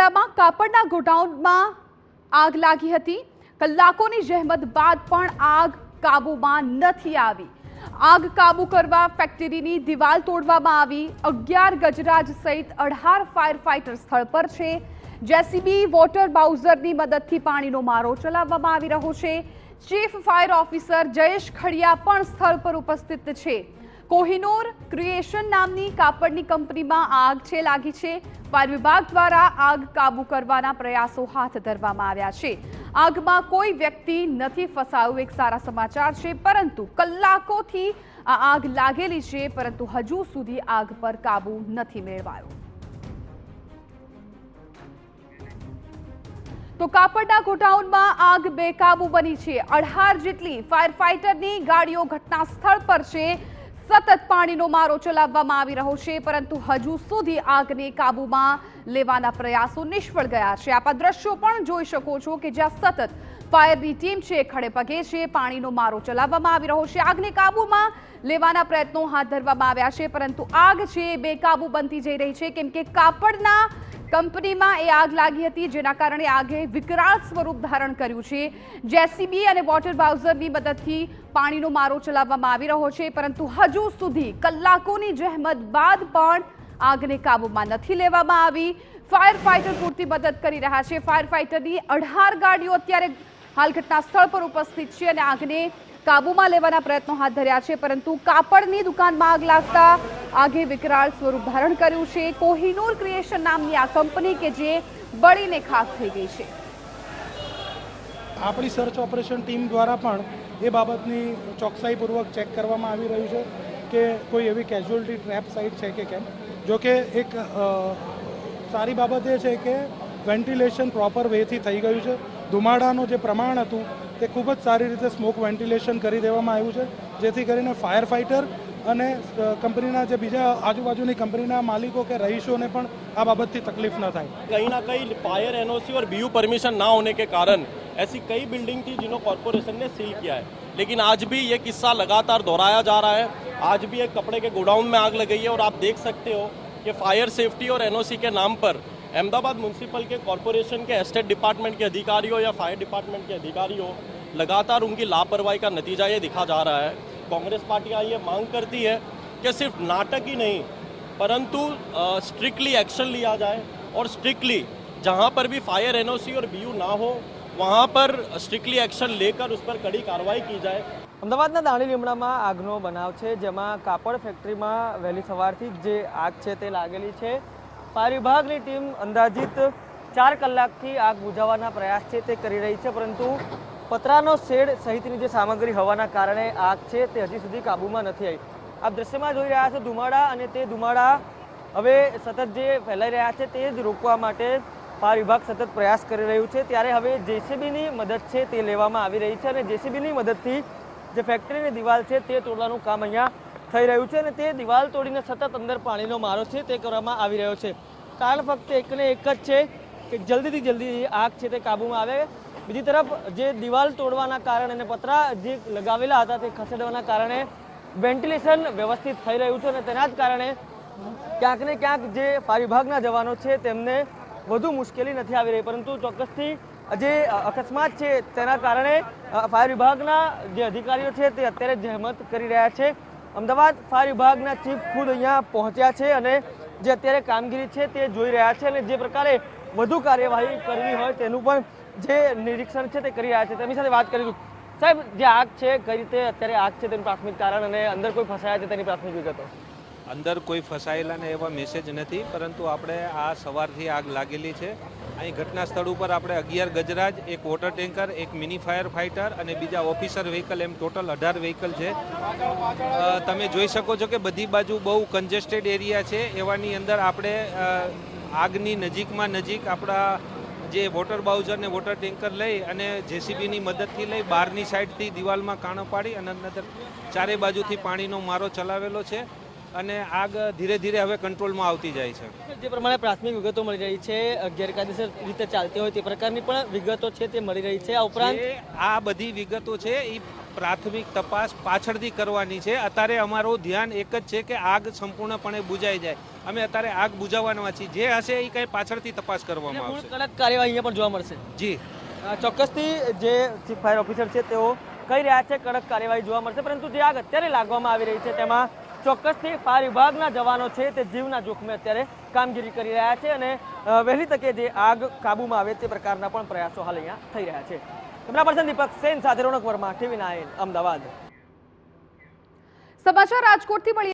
લીમડામાં કાપડના ગોડાઉનમાં આગ લાગી હતી। કલાકોની જહેમત બાદ પણ આગ કાબૂમાં નથી આવી। આગ કાબૂ કરવા ફેક્ટરીની દિવાલ તોડવામાં આવી। 11 ગજરાજ સહિત 18 ફાયર ફાઇટર સ્થળ પર છે। જેસીબી વોટર બાઉઝરની મદદથી પાણીનો મારો ચલાવવામાં આવી રહ્યો છે। Chief fire officer Jayesh Khadiya પણ સ્થળ પર ઉપસ્થિત છે। કોહિનૂર ક્રિએશન નામની કાપડની કંપનીમાં આગ લાગી છે। ફાયર વિભાગ દ્વારા આગ કાબૂ કરવાના પ્રયાસો હાથ ધરવામાં આવ્યા છે। આગમાં કોઈ વ્યક્તિ નથી ફસાયું, એક સારા સમાચાર છે, પરંતુ કલાકોથી આ આગ લાગેલી છે, પરંતુ હજુ સુધી આગ પર કાબૂ નથી મેળવાયો। તો કાપડના ગોડાઉનમાં આગ બેકાબૂ બની છે। 18 જેટલી ફાયર ફાઇટરની ગાડીઓ ઘટના સ્થળ પર છે। સતત પાણીનો મારો ચલાવવામાં આવી રહ્યો છે, પરંતુ હજુ સુધી આગને કાબૂમાં લેવાના પ્રયાસો નિષ્ફળ ગયા છે। આપ આ દ્રશ્યો પણ જોઈ શકો છો કે જ્યાં સતત ફાયરની ટીમ છે ખડે પગે છે, પાણીનો મારો ચલાવવામાં આવી રહ્યો છે। આગને કાબૂમાં લેવાના પ્રયત્નો હાથ ધરવામાં આવ્યા છે, પરંતુ આગ છે બેકાબૂ બનતી જઈ રહી છે, કેમ કે કાપડના કંપનીમાં એ આગ લાગી હતી, જેના કારણે આગે વિકરાળ સ્વરૂપ ધારણ કર્યું છે। જેસીબી અને વોટર બાઉઝરની મદદથી પાણીનો મારો ચલાવવામાં આવી રહ્યો છે, પરંતુ હજુ સુધી કલાકોની જહેમત બાદ પણ આગને કાબૂમાં નથી લેવામાં આવી। ફાયર ફાઇટર પૂરતી મદદ કરી રહ્યા છે। ફાયર ફાઇટરની 18 ગાડીઓ અત્યારે હાલ ઘટના સ્થળ પર ઉપસ્થિત છે અને આગને કાબૂમાં લેવાના પ્રયત્નો હાથ ધર્યા છે, પરંતુ કાપડની દુકાનમાં આગ લાગતા આગે વિકરાળ સ્વરૂપ ધારણ કર્યું છે। કોહિનૂર ક્રિએશન નામની આ કંપની કે જે બળીને ખાખ થઈ ગઈ છે। આપણી સર્ચ ઓપરેશન ટીમ દ્વારા પણ એ બાબતની ચોકસાઈપૂર્વક ચેક કરવામાં આવી રહ્યું છે કે કોઈ એવી કેઝ્યુઅલ્ટી ટ્રેપ સાઇટ છે કે કેમ। જો કે એક સારી બાબત એ છે કે વેન્ટિલેશન પ્રોપર વેથી થઈ ગયું છે। ધુમાડાનું જે પ્રમાણ હતું તે ખૂબ જ સારી રીતે સ્મોક વેન્ટિલેશન કરી દેવામાં આવ્યું છે, જેથી કરીને ફાયર ફાઇટર અને કંપનીના જે બીજા આજુબાજુની કંપનીના માલિકો કે रईसों ने પણ આ બાબતથી તકલીફ ન થાય। कहीं ना कहीं फायर एनओसी और बीयू परमिशन ना होने के कारण ऐसी कई बिल्डिंग थी जिन्हों कॉर्पोरेशन ने सील किया है, लेकिन आज भी ये किस्सा लगातार दोहराया जा रहा है। आज भी एक कपड़े के गोडाउन में आग लग गई है और आप देख सकते हो कि फायर सेफ्टी और एनओसी के नाम पर अहमदाबाद म्यूनसिपल के कॉर्पोरेशन के एस्टेट डिपार्टमेंट के अधिकारियों या फायर डिपार्टमेंट के अधिकारियों लगातार उनकी लापरवाही का नतीजा ये दिखा जा रहा है। कांग्रेस पार्टी ये मांग करती है कि सिर्फ नाटक ही नहीं परंतु स्ट्रिक्टली एक्शन लिया जाए और स्ट्रिक्टली जहां पर भी फायर एनओसी और बीयू ना हो वहां पर स्ट्रिक्टली एक्शन लेकर उस पर कड़ी कार्रवाई की जाए। અમદાવાદના દાણી લીમડામાં આગનો બનાવ છે, જેમાં કાપડ ફેક્ટરીમાં વહેલી સવારથી જે આગ છે તે લાગેલી છે। ફાયર વિભાગની ટીમ અંદાજિત 4 કલાકથી આગ બુઝાવવાના પ્રયાસ છે તે કરી રહી છે, પરંતુ પતરાનો શેડ સહિતની જે સામગ્રી હોવાના કારણે આગ છે તે હજી સુધી કાબૂમાં નથી આવી। આપ દ્રશ્યમાં જોઈ રહ્યા છો ધુમાડા, અને તે ધુમાડા હવે સતત જે ફેલાઈ રહ્યા છે તે જ રોકવા માટે ફાયર વિભાગ સતત પ્રયાસ કરી રહ્યું છે। ત્યારે હવે જેસીબીની મદદ છે તે લેવામાં આવી રહી છે, અને જેસીબીની મદદથી જે ફેક્ટરીની દિવાલ છે તે તોડવાનું કામ અહીંયા થઈ રહ્યું છે, અને તે દિવાલ તોડીને સતત અંદર પાણીનો મારો છે તે કરવામાં આવી રહ્યો છે। કારણ ફક્ત એકને એક જ છે કે જલ્દીથી જલ્દી આગ છે તે કાબૂમાં આવે। બીજી તરફ જે દિવાલ તોડવાના કારણે અને પતરા જે લગાવેલા હતા તે ખસેડવાના કારણે વેન્ટિલેશન વ્યવસ્થિત થઈ રહ્યું છે, અને તેના જ કારણે ક્યાંક ને ક્યાંક જે ફાયર વિભાગના જવાનો છે તેમને વધુ મુશ્કેલી નથી આવી રહી, પરંતુ ચોક્કસથી જે અકસ્માત છે તેના કારણે ફાયર વિભાગના જે અધિકારીઓ છે તે અત્યારે જહેમત કરી રહ્યા છે। અમદાવાદ ફાયર વિભાગના ચીફ ખુદ અહીંયા પહોંચ્યા છે અને જે અત્યારે કામગીરી છે તે જોઈ રહ્યા છે, અને જે પ્રકારે વધુ કાર્યવાહી કરવી હોય તેનું પણ જે નિરીક્ષણ છે તે કરી રહ્યા છે। તેમની સાથે વાત કરીશું। સાહેબ, જે આગ છે કઈ રીતે અત્યારે આગ છે તેનું પ્રાથમિક કારણ અને અંદર કોઈ ફસાયા છે તેની પ્રાથમિક વિગતો? અંદર કોઈ ફસાયેલા ને એવા મેસેજ નથી, પરંતુ આપણે આ સવારથી આગ લાગેલી છે। અહીં ઘટના સ્થળ ઉપર આપણે 11 ગજરાજ, એક વોટર ટેન્કર, એક મિની ફાયર ફાઇટર અને બીજા ઓફિસર વ્હીકલ, એમ ટોટલ 18 વ્હીકલ છે। તમે જોઈ શકો છો કે બધી બાજુ બહુ કન્જેસ્ટેડ એરિયા છે। એવાની અંદર આપણે આગની નજીકમાં નજીક આપણા જે વોટર બાઉઝર ને વોટર ટેન્કર લઈ અને જેસીબીની મદદથી લઈ બહારની સાઈડથી દિવાલમાં કાણો પાડી અને અંદર ચારે બાજુથી પાણીનો મારો ચલાવેલો છે। અને આગ ધીરે ધીરે હવે કંટ્રોલમાં આવતી જાય છે. જે પ્રમાણે પ્રાથમિક વિગતો મળી રહી છે, ગેરકાયદેસર રીતે ચાલતી હોય તે પ્રકારની પણ વિગતો છે તે મળી રહી છે. આ ઉપરાંત આ બધી વિગતો છે એ પ્રાથમિક તપાસ પાછળથી કરવાની છે. અત્યારે અમારું ધ્યાન એક જ છે કે આગ સંપૂર્ણપણે બુજાઈ જાય. અમે અત્યારે આગ બુજાવવાના છીએ. જે હશે એ કંઈ પાછળથી તપાસ કરવામાં આવશે. કડક કાર્યવાહી અહીંયા પણ જોવા મળશે. જી ચોક્કસથી જે ચીફ ફાયર ઓફિસર છે તેઓ કહી રહ્યા છે કડક કાર્યવાહી જોવા મળશે, પરંતુ જે આગ અત્યારે લાગવામાં આવી રહી છે તેમાં ચોક્કસથી ફાયર વિભાગના જવાનો છે તે જીવના જોખમે અત્યારે કામગીરી કરી રહ્યા છે અને વહેલી તકે જે આગ કાબૂમાં આવે તે પ્રકારના પણ પ્રયાસો હાલ અહીંયા થઈ રહ્યા છે. કેમેરા પર્સન દીપક સેન સાથે રોનક વર્મા, TV9 અમદાવાદ. સમાચાર રાજકોટથી મળી